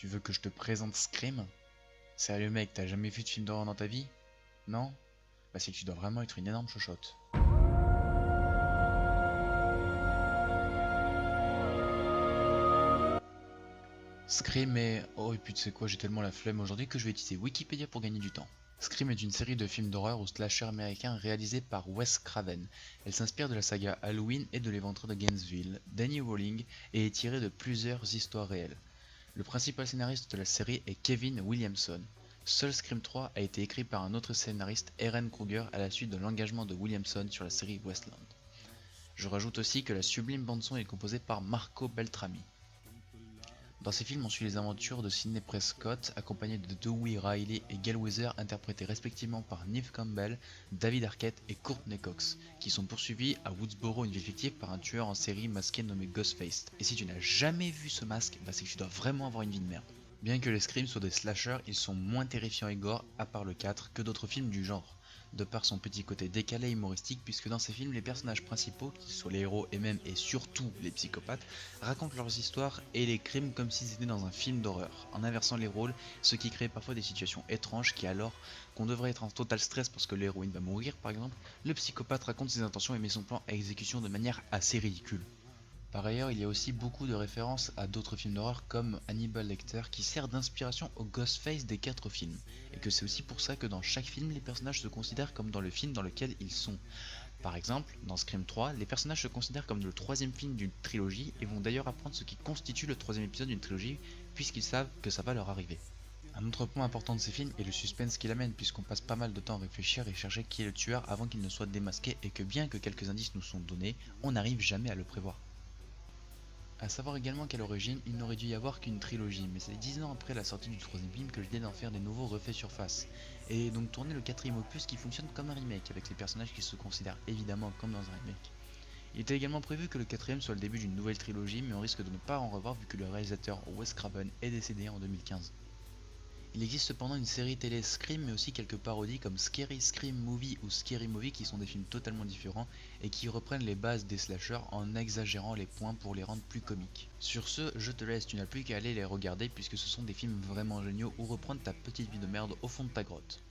Tu veux que je te présente Scream? Sérieux mec, t'as jamais vu de film d'horreur dans ta vie? Non? Bah c'est que tu dois vraiment être une énorme chochotte. Scream est... Oh et puis tu sais quoi, j'ai tellement la flemme aujourd'hui que je vais utiliser Wikipédia pour gagner du temps. Scream est une série de films d'horreur ou slasher américains réalisés par Wes Craven. Elle s'inspire de la saga Halloween et de l'éventreur de Gainesville, Danny Rowling, et est tirée de plusieurs histoires réelles. Le principal scénariste de la série est Kevin Williamson. Seul Scream 3 a été écrit par un autre scénariste, Ehren Kruger, à la suite de l'engagement de Williamson sur la série Westland. Je rajoute aussi que la sublime bande-son est composée par Marco Beltrami. Dans ces films, on suit les aventures de Sidney Prescott, accompagné de Dewey Riley et Gale Weather, interprétés respectivement par Neve Campbell, David Arquette et Courtney Cox, qui sont poursuivis à Woodsboro, une ville fictive, par un tueur en série masqué nommé Ghostface. Et si tu n'as jamais vu ce masque, bah c'est que tu dois vraiment avoir une vie de merde. Bien que les Scream soient des slashers, ils sont moins terrifiants et gore, à part le 4, que d'autres films du genre, de par son petit côté décalé et humoristique, puisque dans ces films, les personnages principaux, qu'ils soient les héros et même et surtout les psychopathes, racontent leurs histoires et les crimes comme s'ils étaient dans un film d'horreur, en inversant les rôles, ce qui crée parfois des situations étranges qui, alors qu'on devrait être en total stress parce que l'héroïne va mourir par exemple, le psychopathe raconte ses intentions et met son plan à exécution de manière assez ridicule. Par ailleurs, il y a aussi beaucoup de références à d'autres films d'horreur comme Hannibal Lecter qui sert d'inspiration au Ghostface des 4 films, et que c'est aussi pour ça que dans chaque film, les personnages se considèrent comme dans le film dans lequel ils sont. Par exemple, dans Scream 3, les personnages se considèrent comme le troisième film d'une trilogie et vont d'ailleurs apprendre ce qui constitue le troisième épisode d'une trilogie puisqu'ils savent que ça va leur arriver. Un autre point important de ces films est le suspense qu'il amène puisqu'on passe pas mal de temps à réfléchir et chercher qui est le tueur avant qu'il ne soit démasqué et que bien que quelques indices nous sont donnés, on n'arrive jamais à le prévoir. A savoir également qu'à l'origine, il n'aurait dû y avoir qu'une trilogie, mais c'est 10 ans après la sortie du troisième film que l'idée d'en faire des nouveaux refait surface, et donc tourner le quatrième opus qui fonctionne comme un remake, avec les personnages qui se considèrent évidemment comme dans un remake. Il était également prévu que le quatrième soit le début d'une nouvelle trilogie, mais on risque de ne pas en revoir vu que le réalisateur Wes Craven est décédé en 2015. Il existe cependant une série télé Scream mais aussi quelques parodies comme Scary Scream Movie ou Scary Movie qui sont des films totalement différents et qui reprennent les bases des slashers en exagérant les points pour les rendre plus comiques. Sur ce, je te laisse, tu n'as plus qu'à aller les regarder puisque ce sont des films vraiment géniaux ou reprendre ta petite vie de merde au fond de ta grotte.